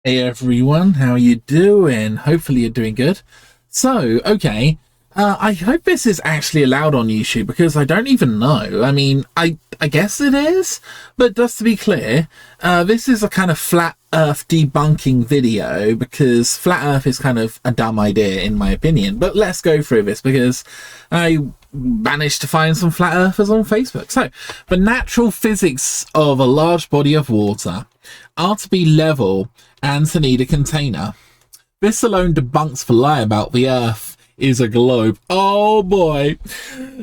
Hey everyone, how you doing? Hopefully you're doing good. So, okay, I hope this is actually allowed on YouTube because I don't even know. I mean, I guess it is, but just to be clear, this is a kind of flat Earth debunking video because flat Earth is kind of a dumb idea in my opinion. But let's go through this because I managed to find some flat earthers on Facebook. So, the natural physics of a large body of water are to be level and to need a container. This alone debunks the lie about the Earth is a globe. Oh boy.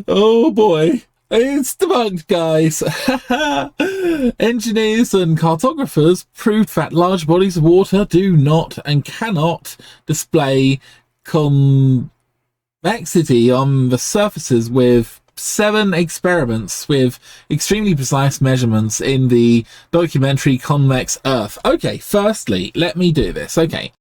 Oh boy. It's debunked, guys. Engineers and cartographers proved that large bodies of water do not and cannot display convexity on the surfaces with 7 experiments with extremely precise measurements in the documentary Convex Earth. Okay, firstly, let me do this. Okay,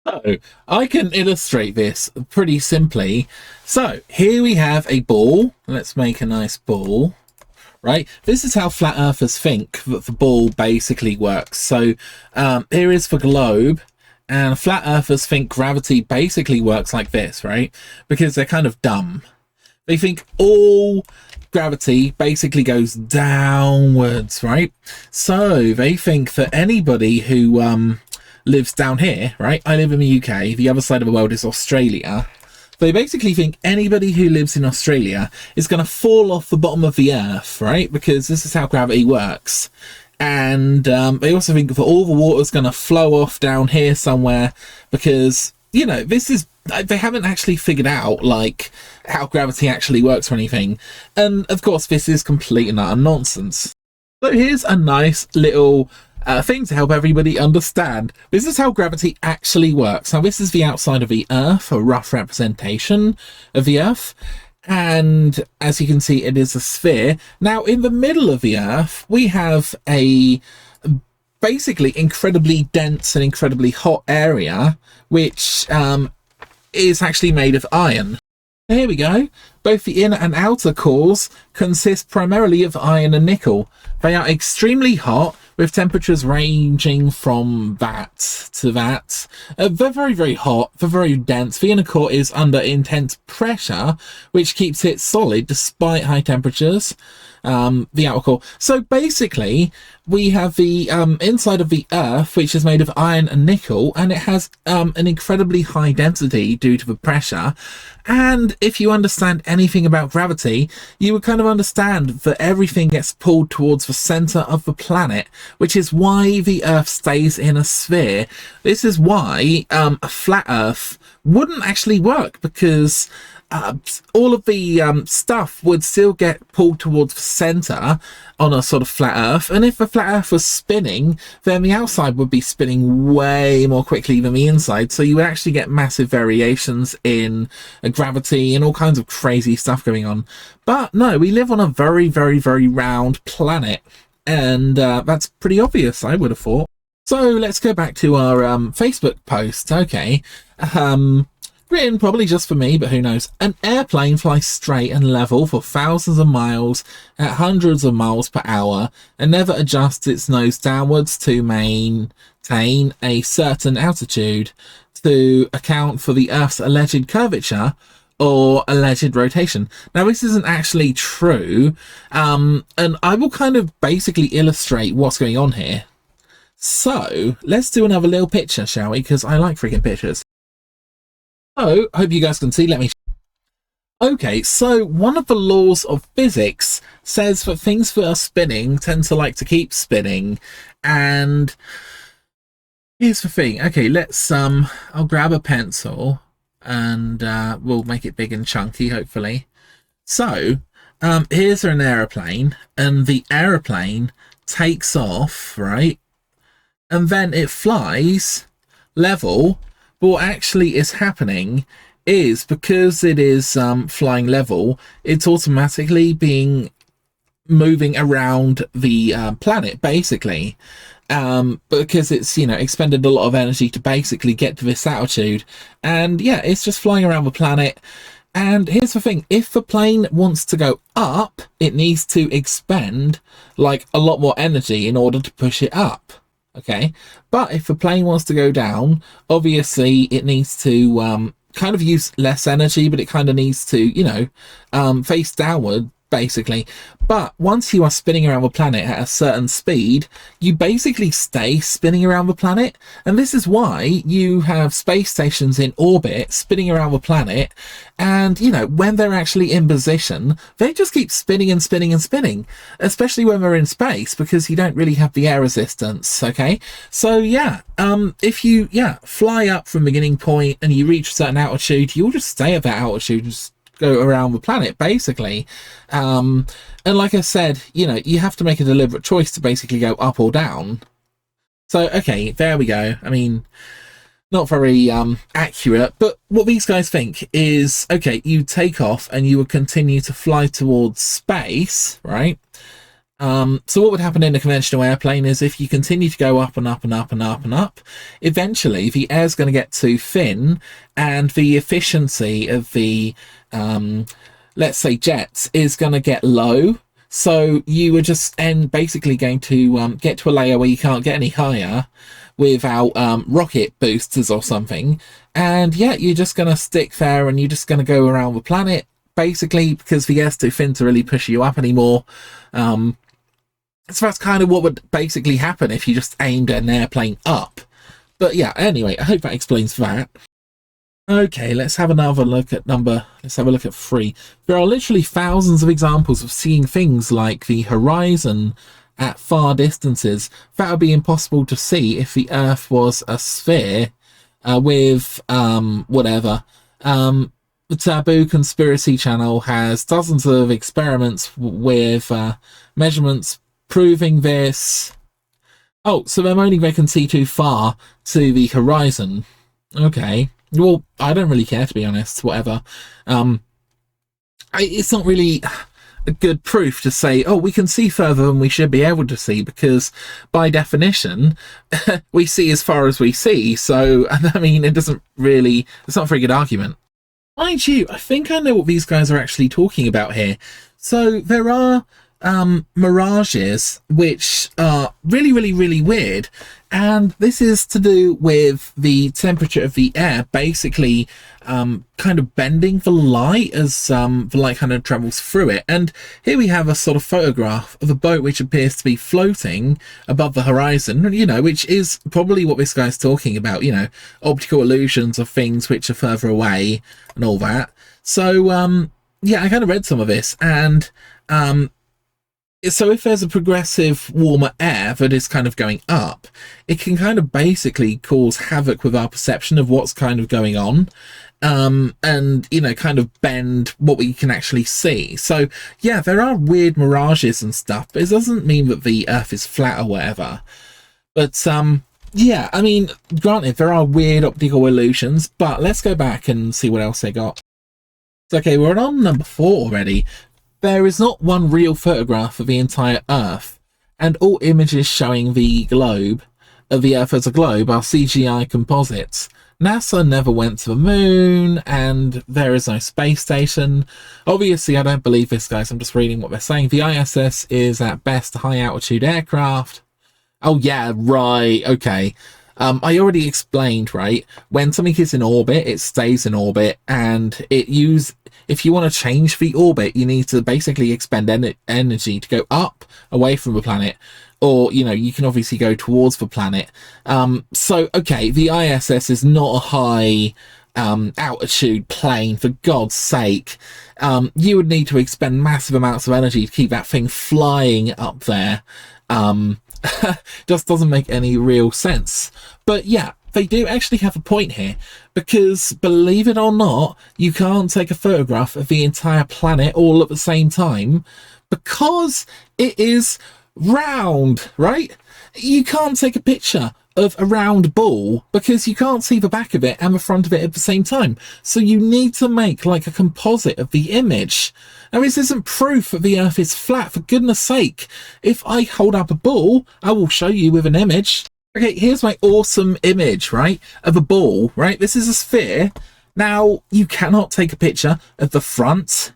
so I can illustrate this pretty simply. So here we have a ball. Let's make a nice ball, right? This is how flat earthers think that the ball basically works. So here is the globe. And flat earthers think gravity basically works like this, right? Because they're kind of dumb. They think all gravity basically goes downwards, right? So they think that anybody who lives down here, right? I live in the UK. The other side of the world is Australia. They basically think anybody who lives in Australia is going to fall off the bottom of the earth, right? Because this is how gravity works. And they also think that all the water's going to flow off down here somewhere because, you know, this is, they haven't actually figured out like how gravity actually works or anything. And of course this is complete and utter nonsense. So here's a nice little thing to help everybody understand. This is how gravity actually works. Now this is the outside of the Earth, a rough representation of the Earth. And as you can see, it is a sphere. Now in the middle of the Earth we have a basically incredibly dense and incredibly hot area which is actually made of iron. Here we go. Both the inner and outer cores consist primarily of iron and nickel. They are extremely hot, with temperatures ranging from that to that. They're very, very hot, they're very dense. The inner core is under intense pressure, which keeps it solid despite high temperatures. The outer core. So basically, we have the inside of the Earth, which is made of iron and nickel, and it has an incredibly high density due to the pressure. And if you understand anything about gravity, you would kind of understand that everything gets pulled towards the center of the planet, which is why the Earth stays in a sphere. This is why a flat Earth wouldn't actually work, because all of the stuff would still get pulled towards the center on a sort of flat Earth, and if the flat Earth was spinning, then the outside would be spinning way more quickly than the inside, so you would actually get massive variations in gravity and all kinds of crazy stuff going on. But no, we live on a very, very, very round planet, and that's pretty obvious, I would have thought. So let's go back to our Facebook post. Okay, written probably just for me, but who knows. An airplane flies straight and level for thousands of miles at hundreds of miles per hour and never adjusts its nose downwards to maintain a certain altitude to account for the Earth's alleged curvature or alleged rotation. Now this isn't actually true, and I will kind of basically illustrate what's going on here. So let's do another little picture, shall we? Because I like freaking pictures. So, hope you guys can see. Let me. Okay, so one of the laws of physics says that things that are spinning tend to like to keep spinning. And here's the thing. Okay, let's I'll grab a pencil and we'll make it big and chunky, hopefully. So, here's an aeroplane, and the aeroplane takes off, right? And then it flies level. But what actually is happening is, because it is flying level, it's automatically moving around the planet, basically, because it's, you know, expended a lot of energy to basically get to this altitude. And yeah, it's just flying around the planet. And here's the thing, if the plane wants to go up, it needs to expend like a lot more energy in order to push it up. Okay, but if a plane wants to go down, obviously it needs to kind of use less energy, but it kind of needs to, you know, face downward, basically. But once you are spinning around the planet at a certain speed, you basically stay spinning around the planet. And this is why you have space stations in orbit spinning around the planet. And, you know, when they're actually in position, they just keep spinning and spinning and spinning, especially when they're in space, because you don't really have the air resistance. Okay. So yeah, if you, fly up from beginning point and you reach a certain altitude, you'll just stay at that altitude and just go around the planet, basically. And like I said, you know, you have to make a deliberate choice to basically go up or down. So, okay, there we go. I mean, not very accurate, but what these guys think is, okay, you take off and you would continue to fly towards space, right? So what would happen in a conventional airplane is if you continue to go up and up and up and up and up, eventually the air's going to get too thin and the efficiency of the, let's say, jets is going to get low. So you are just basically going to get to a layer where you can't get any higher without rocket boosters or something. And yeah, you're just going to stick there and you're just going to go around the planet, basically, because the air's too thin to really push you up anymore. So that's kind of what would basically happen if you just aimed an airplane up. But yeah, anyway, I hope that explains that. Okay, let's have another look at let's have a look at 3. There are literally thousands of examples of seeing things like the horizon at far distances that would be impossible to see if the Earth was a sphere with whatever. The Taboo Conspiracy Channel has dozens of experiments with measurements proving this. Oh, so they can see too far to the horizon. Okay. Well, I don't really care, to be honest. Whatever. It's not really a good proof to say, oh, we can see further than we should be able to see, because by definition, we see as far as we see. So, I mean, it's not a very good argument. Mind you, I think I know what these guys are actually talking about here. So there are mirages which are really, really, really weird, and this is to do with the temperature of the air basically kind of bending the light as the light kind of travels through it. And here we have a sort of photograph of a boat which appears to be floating above the horizon, you know, which is probably what this guy's talking about, you know, optical illusions of things which are further away and all that. So yeah, I kind of read some of this, and so if there's a progressive warmer air that is kind of going up, it can kind of basically cause havoc with our perception of what's kind of going on, and, you know, kind of bend what we can actually see. So yeah, there are weird mirages and stuff, but it doesn't mean that the Earth is flat or whatever. But yeah, I mean, granted, there are weird optical illusions, but let's go back and see what else they got. Okay, we're on number 4 already. There is not one real photograph of the entire Earth, and all images showing the globe, of the Earth as a globe, are CGI composites. NASA never went to the moon, and there is no space station. Obviously, I don't believe this, guys. I'm just reading what they're saying. The ISS is at best a high-altitude aircraft. Oh, yeah, right, okay. I already explained, right? When something is in orbit, it stays in orbit, and if you want to change the orbit, you need to basically expend energy to go up away from the planet, or, you know, you can obviously go towards the planet. So, okay, the ISS is not a high altitude plane, for God's sake. You would need to expend massive amounts of energy to keep that thing flying up there. Just doesn't make any real sense. But yeah, they do actually have a point here, because believe it or not, you can't take a photograph of the entire planet all at the same time, because it is round, right? You can't take a picture of a round ball because you can't see the back of it and the front of it at the same time. So you need to make like a composite of the image. Now, this isn't proof that the Earth is flat, for goodness sake. If I hold up a ball, I will show you with an image. Okay, here's my awesome image, right, of a ball, right? This is a sphere. Now, you cannot take a picture of the front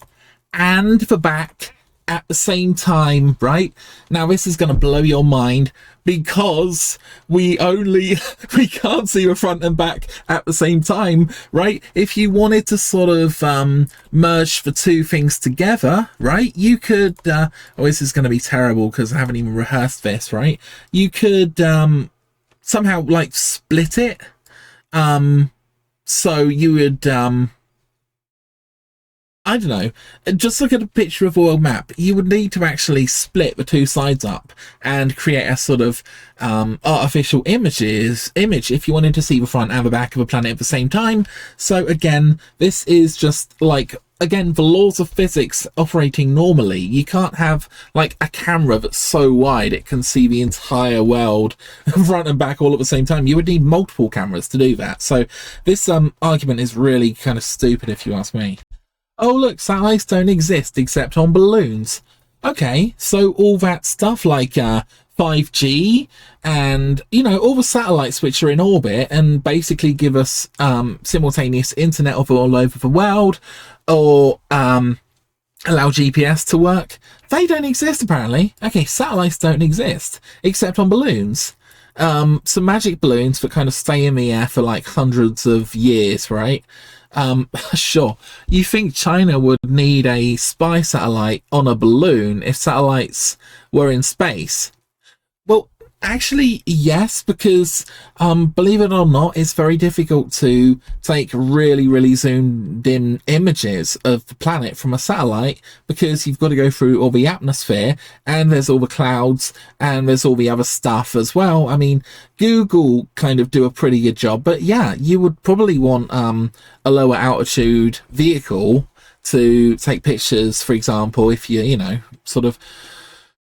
and the back at the same time, right? Now, this is going to blow your mind, because we can't see the front and back at the same time, right? If you wanted to sort of merge the two things together, right, you could oh, this is going to be terrible because I haven't even rehearsed this, right? You could somehow like split it, so you would I don't know, just look at a picture of a world map. You would need to actually split the two sides up and create a sort of artificial image if you wanted to see the front and the back of a planet at the same time. So again, this is just like, again, the laws of physics operating normally. You can't have like a camera that's so wide it can see the entire world front and back all at the same time. You would need multiple cameras to do that. So this argument is really kind of stupid if you ask me. Oh look, satellites don't exist except on balloons. Okay, so all that stuff like 5G and, you know, all the satellites which are in orbit and basically give us simultaneous internet of all over the world, or allow GPS to work, they don't exist apparently. Okay, satellites don't exist except on balloons. Some magic balloons that kind of stay in the air for like hundreds of years, right? Sure. You think China would need a spy satellite on a balloon if satellites were in space? Well, actually, yes, because believe it or not, it's very difficult to take really zoomed in images of the planet from a satellite, because you've got to go through all the atmosphere, and there's all the clouds, and there's all the other stuff as well. I mean, Google kind of do a pretty good job, but yeah, you would probably want a lower altitude vehicle to take pictures, for example, if you know, sort of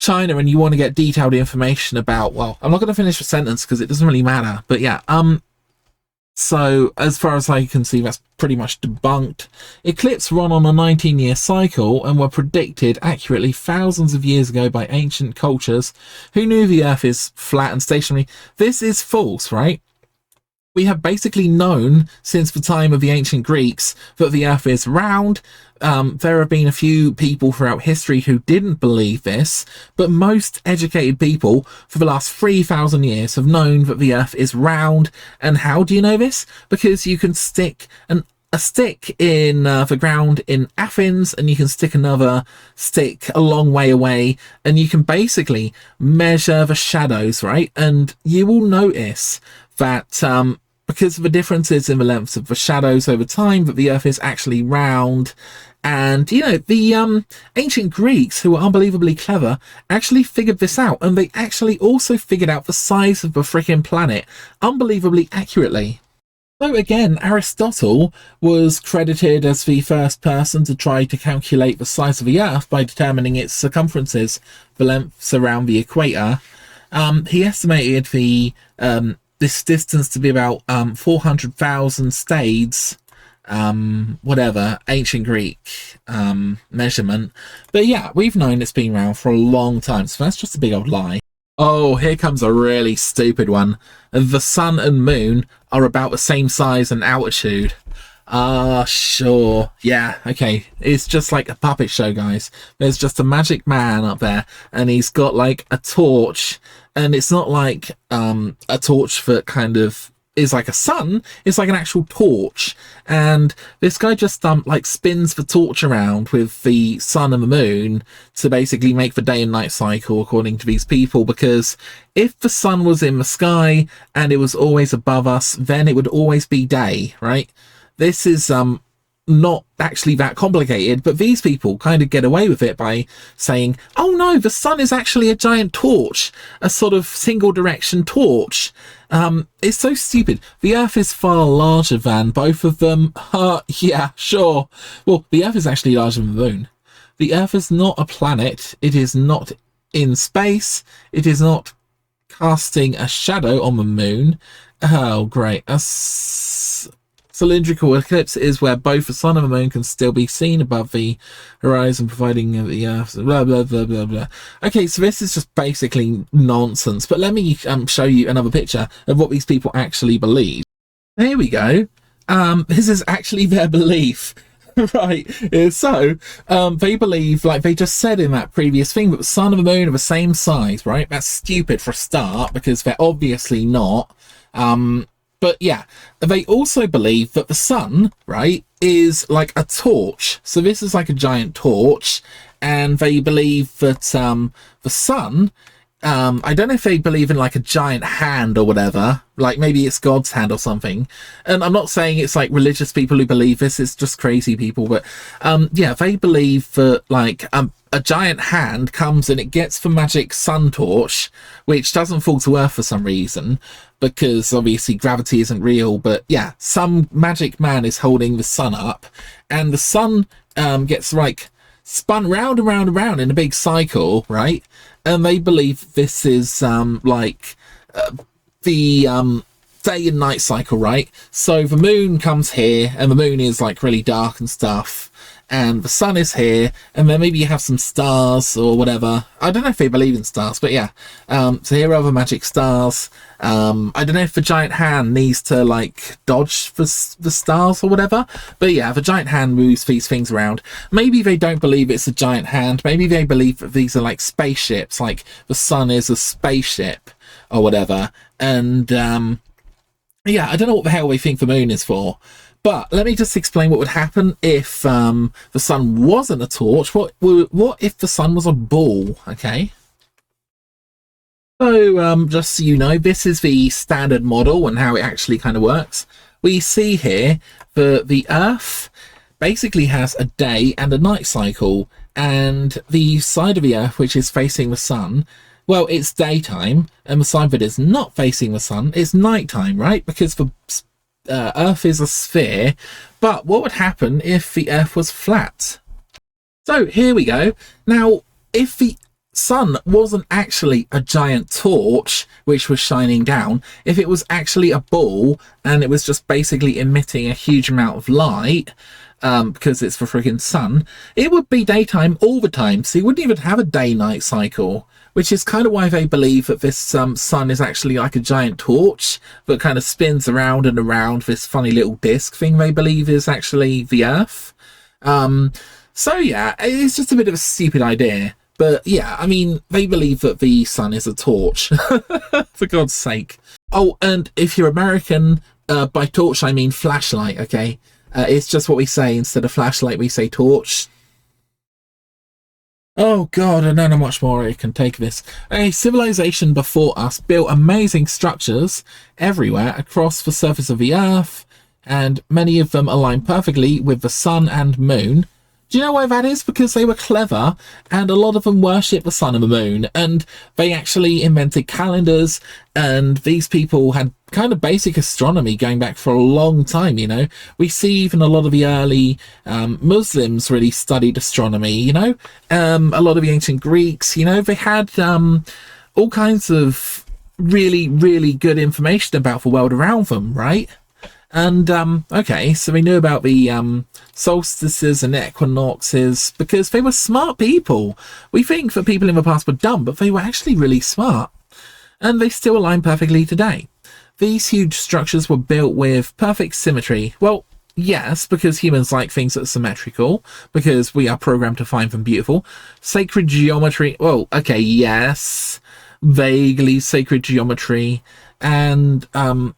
China and you want to get detailed information about, well, I'm not going to finish the sentence because it doesn't really matter, but yeah, so as far as I can see, that's pretty much debunked. Eclipses run on a 19-year cycle and were predicted accurately thousands of years ago by ancient cultures who knew the Earth is flat and stationary. This is false, right? We have basically known since the time of the ancient Greeks that the Earth is round. There have been a few people throughout history who didn't believe this, but most educated people for the last 3,000 years have known that the Earth is round. And how do you know this? Because you can stick a stick in the ground in Athens, and you can stick another stick a long way away, and you can basically measure the shadows, right? And you will notice that because of the differences in the lengths of the shadows over time, that the Earth is actually round. And, you know, the ancient Greeks, who were unbelievably clever, actually figured this out. And they actually also figured out the size of the freaking planet unbelievably accurately. So again, Aristotle was credited as the first person to try to calculate the size of the Earth by determining its circumferences, the lengths around the equator. He estimated this distance to be about 400,000 stades, whatever, ancient Greek measurement. But yeah, we've known it's been around for a long time, so that's just a big old lie. Oh, here comes a really stupid one. The sun and moon are about the same size and altitude. Sure. Yeah, okay. It's just like a puppet show, guys. There's just a magic man up there, and he's got like a torch, and it's not like a torch that kind of is like a sun. It's like an actual torch, and this guy just like spins the torch around with the sun and the moon to basically make the day and night cycle, according to these people, because if the sun was in the sky and it was always above us, then it would always be day, right? This is not actually that complicated, but these people kind of get away with it by saying, oh no, the sun is actually a giant torch, a sort of single direction torch. It's so stupid. The Earth is far larger than both of them. Yeah, sure. Well, the Earth is actually larger than the moon. The Earth is not a planet. It is not in space. It is not casting a shadow on the moon. Oh, great. Cylindrical eclipse is where both the sun and the moon can still be seen above the horizon, providing the Earth, blah, blah, blah, blah, blah. Okay, so this is just basically nonsense, but let me show you another picture of what these people actually believe. Here we go. This is actually their belief. Right. So, they believe, like they just said in that previous thing, that the sun and the moon are the same size, right? That's stupid for a start, because they're obviously not. But yeah, they also believe that the sun, right, is like a torch. So this is like a giant torch, and they believe that the sun, I don't know if they believe in like a giant hand or whatever, like maybe it's God's hand or something. And I'm not saying it's like religious people who believe this, it's just crazy people. But yeah, they believe that like a giant hand comes and it gets the magic sun torch, which doesn't fall to Earth for some reason, because obviously gravity isn't real. But yeah, some magic man is holding the sun up, and the sun gets like spun round and round and round in a big cycle, right? And they believe this is like the day and night cycle, right? So the moon comes here, and the moon is like really dark and stuff, and the sun is here, and then maybe you have some stars or whatever. I don't know if they believe in stars, but yeah. So here are the magic stars. I don't know if the giant hand needs to like dodge the stars or whatever, but yeah, the giant hand moves these things around. Maybe they don't believe it's a giant hand. Maybe they believe that these are like spaceships, like the sun is a spaceship or whatever. And yeah, I don't know what the hell they think the moon is for. But let me just explain what would happen if the sun wasn't a torch. What if the sun was a ball? Okay. So just so you know, this is the standard model and how it actually kind of works. We see here that the Earth basically has a day and a night cycle, and the side of the Earth which is facing the sun, well, it's daytime, and the side that is not facing the sun is nighttime, right? Because the Earth is a sphere. But what would happen if the Earth was flat? So here we go. Now, if the sun wasn't actually a giant torch which was shining down, if it was actually a ball and it was just basically emitting a huge amount of light, because it's the freaking sun, it would be daytime all the time. So you wouldn't even have a day-night cycle, which is kind of why they believe that this sun is actually like a giant torch that kind of spins around and around this funny little disc thing they believe is actually the Earth. So yeah, it's just a bit of a stupid idea. But yeah, I mean, they believe that the sun is a torch, for God's sake. Oh, and if you're American, by torch I mean flashlight, okay? It's just what we say. Instead of flashlight, we say torch. Oh God, I don't know much more I can take this. A civilization before us built amazing structures everywhere across the surface of the Earth, and many of them align perfectly with the sun and moon. Do you know why that is? Because they were clever, and a lot of them worship the sun and the moon, and they actually invented calendars, and these people had kind of basic astronomy going back for a long time, you know. We see even a lot of the early Muslims really studied astronomy, you know. A lot of the ancient Greeks, you know, they had all kinds of really, really good information about the world around them, right? And okay, so we knew about the solstices and equinoxes because they were smart people. We think that people in the past were dumb, but they were actually really smart, and they still align perfectly today. These huge structures were built with perfect symmetry. Well, yes, because humans like things that are symmetrical, because we are programmed to find them beautiful. Sacred geometry, well, okay, yes, vaguely sacred geometry, and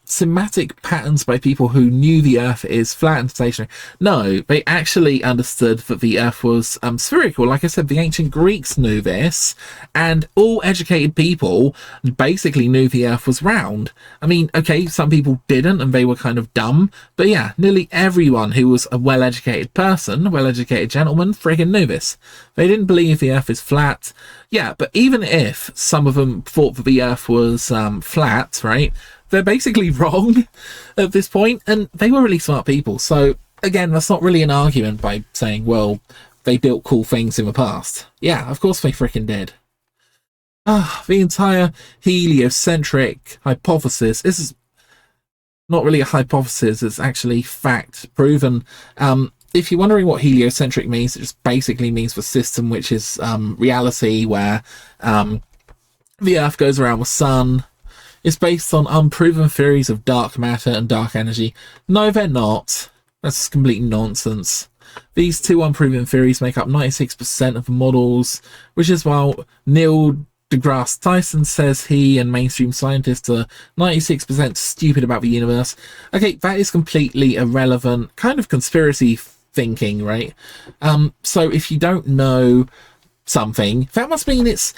semantic patterns by people who knew the Earth is flat and stationary. No, they actually understood that the Earth was spherical. Like I said, the ancient Greeks knew this, and all educated people basically knew the Earth was round. I mean, okay, some people didn't, and they were kind of dumb, but yeah, nearly everyone who was a well-educated person, a well-educated gentleman, friggin' knew this. They didn't believe the Earth is flat. Yeah, but even if some of them thought that the Earth was flat, right, they're basically wrong at this point, and they were really smart people. So again, that's not really an argument by saying, well, they built cool things in the past. Yeah, of course they freaking did. The entire heliocentric hypothesis, this is not really a hypothesis, it's actually fact proven. If you're wondering what heliocentric means, it just basically means the system which is reality, where the Earth goes around the sun. It's based on unproven theories of dark matter and dark energy. No, they're not. That's complete nonsense. These two unproven theories make up 96% of the models, which is why Neil deGrasse Tyson says he and mainstream scientists are 96% stupid about the universe. Okay, that is completely irrelevant, kind of conspiracy thinking, right? So if you don't know something, that must mean it's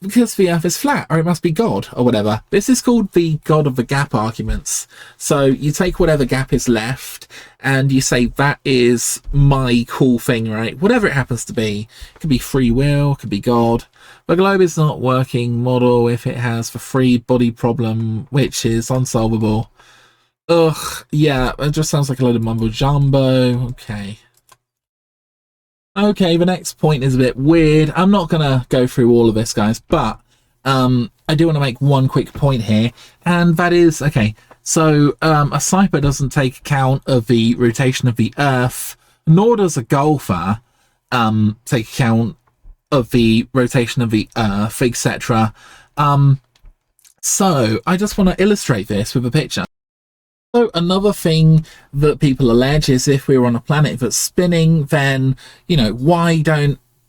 because the earth is flat, or it must be God, or whatever. This is called the God of the gap arguments. So you take whatever gap is left and you say that is my cool thing, right? Whatever it happens to be. It could be free will, it could be God. The globe is not working model if it has the free body problem, which is unsolvable. Ugh, yeah, it just sounds like a load of mumbo jumbo. Okay, the next point is a bit weird. I'm not going to go through all of this, guys, but I do want to make one quick point here, and that is, okay, so a sniper doesn't take account of the rotation of the Earth, nor does a golfer take account of the rotation of the Earth, etc. So I just want to illustrate this with a picture. So another thing that people allege is if we were on a planet that's spinning, then, you know, why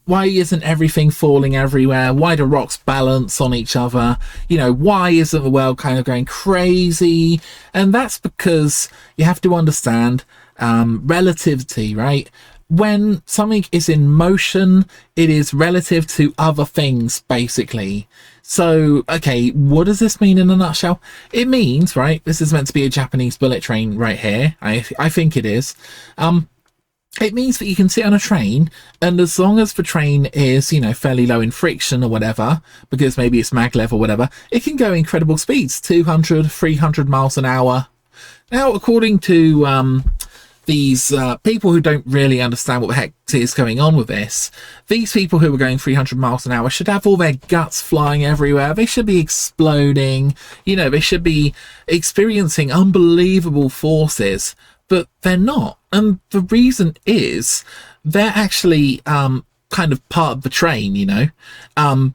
isn't everything falling everywhere? Why do rocks balance on each other? You know, why isn't the world kind of going crazy? And that's because you have to understand relativity, right? When something is in motion, it is relative to other things, basically. So, okay, what does this mean in a nutshell? It means, right, this is meant to be a Japanese bullet train right here. I think it is. It means that you can sit on a train, and as long as the train is, you know, fairly low in friction or whatever, because maybe it's maglev or whatever, it can go incredible speeds, 200, 300 miles an hour. Now, according to these people who don't really understand what the heck is going on with this, these people who are going 300 miles an hour should have all their guts flying everywhere. They should be exploding, you know, they should be experiencing unbelievable forces, but they're not. And the reason is they're actually kind of part of the train, you know.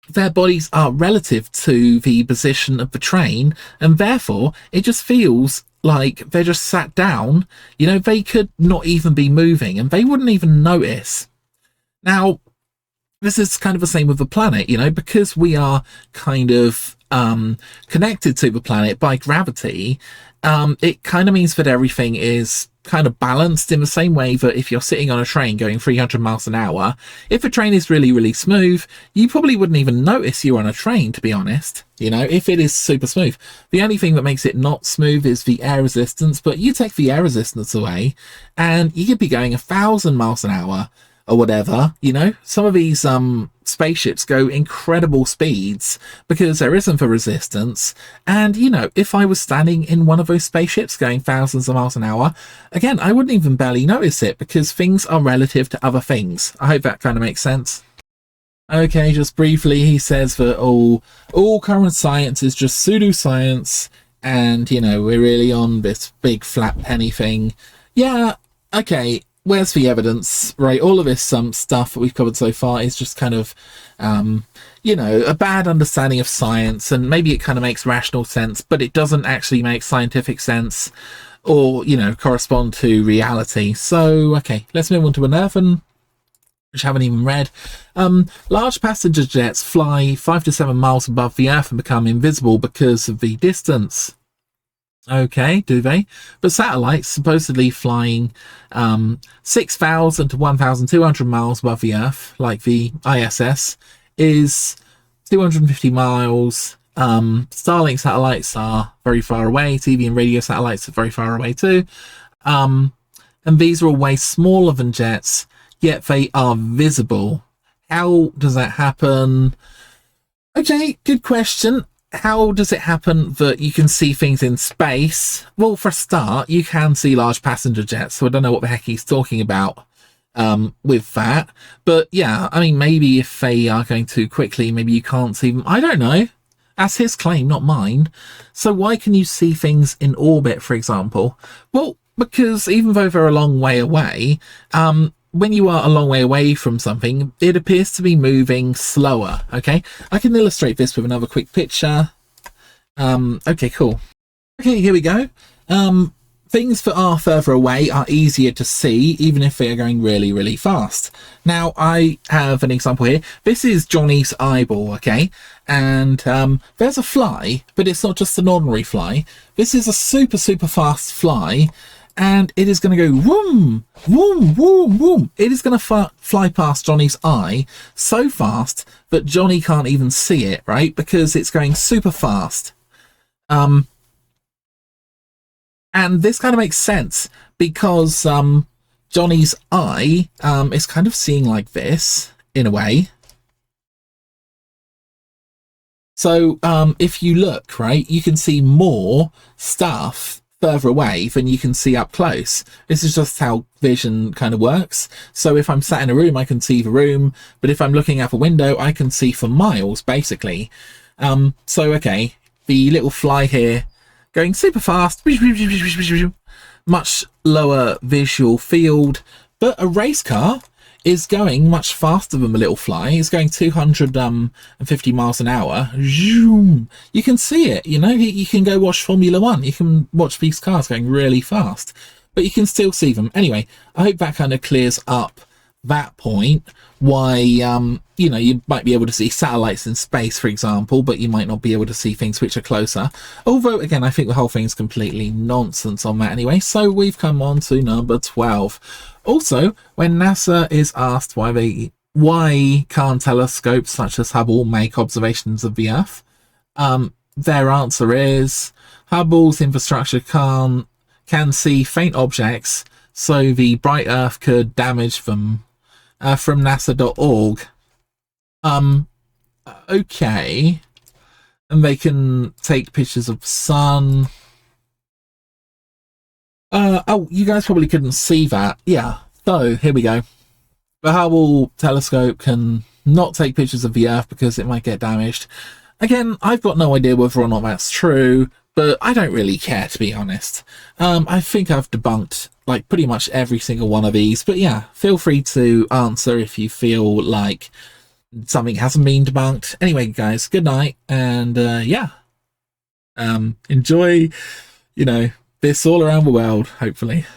Their bodies are relative to the position of the train, and therefore it just feels like they're just sat down. You know, they could not even be moving and they wouldn't even notice. Now, this is kind of the same with the planet, you know, because we are kind of connected to the planet by gravity. It kind of means that everything is kind of balanced in the same way that if you're sitting on a train going 300 miles an hour, if a train is really, really smooth, you probably wouldn't even notice you're on a train, to be honest, you know, if it is super smooth. The only thing that makes it not smooth is the air resistance, but you take the air resistance away and you could be going 1,000 miles an hour or whatever, you know. Some of these spaceships go incredible speeds because there isn't the resistance. And, you know, if I was standing in one of those spaceships going thousands of miles an hour, again, I wouldn't even barely notice it because things are relative to other things. I hope that kind of makes sense. Okay, just briefly, he says that all current science is just pseudoscience, and, you know, we're really on this big flat penny thing. Yeah, okay, where's the evidence, right? All of this stuff that we've covered so far is just kind of, you know, a bad understanding of science, and maybe it kind of makes rational sense, but it doesn't actually make scientific sense or, you know, correspond to reality. So, okay, let's move on to another one, which I haven't even read. Large passenger jets fly 5 to 7 miles above the Earth and become invisible because of the distance. Okay, do they? But satellites supposedly flying 6,000 to 1,200 miles above the Earth, like the ISS, is 250 miles. Starlink satellites are very far away. TV and radio satellites are very far away too. And these are all way smaller than jets, yet they are visible. How does that happen? Okay, good question. How does it happen that you can see things in space? Well, for a start, you can see large passenger jets, so I don't know what the heck he's talking about with that. But yeah, I mean, maybe if they are going too quickly, maybe you can't see them. I don't know. That's his claim, not mine. So why can you see things in orbit, for example? Well, because even though they're a long way away, when you are a long way away from something, it appears to be moving slower, okay? I can illustrate this with another quick picture. Okay, cool. Okay, here we go. things that are further away are easier to see, even if they are going really, really fast. Now, I have an example here. This is Johnny's eyeball, okay? And there's a fly, but it's not just an ordinary fly. This is a super, super fast fly, and it is going to go whoom, whoom, whoom, whoom. It is going to fly past Johnny's eye so fast that Johnny can't even see it, right? Because it's going super fast. And this kind of makes sense because Johnny's eye is kind of seeing like this in a way. So if you look, right, you can see more stuff further away than you can see up close. This is just how vision kind of works. So if I'm sat in a room, I can see the room, but if I'm looking out a window, I can see for miles, basically. So, okay, the little fly here going super fast, much lower visual field, but a race car is going much faster than the little fly. It's going 250 miles an hour. You can see it, you know, you can go watch Formula One. You can watch these cars going really fast, but you can still see them. Anyway, I hope that kind of clears up that point, why, you know, you might be able to see satellites in space, for example, but you might not be able to see things which are closer. Although, again, I think the whole thing is completely nonsense on that anyway. So we've come on to number 12. Also, when NASA is asked why can't telescopes such as Hubble make observations of the Earth, their answer is Hubble's infrastructure can see faint objects, so the bright Earth could damage them. From NASA.org. Okay. And they can take pictures of the sun. Oh, you guys probably couldn't see that. Yeah, so here we go. The Hubble telescope can not take pictures of the Earth because it might get damaged. Again, I've got no idea whether or not that's true, but I don't really care, to be honest. I think I've debunked like pretty much every single one of these, but yeah, feel free to answer if you feel like something hasn't been debunked. Anyway, guys, good night, and yeah, enjoy, you know, this all around the world, hopefully.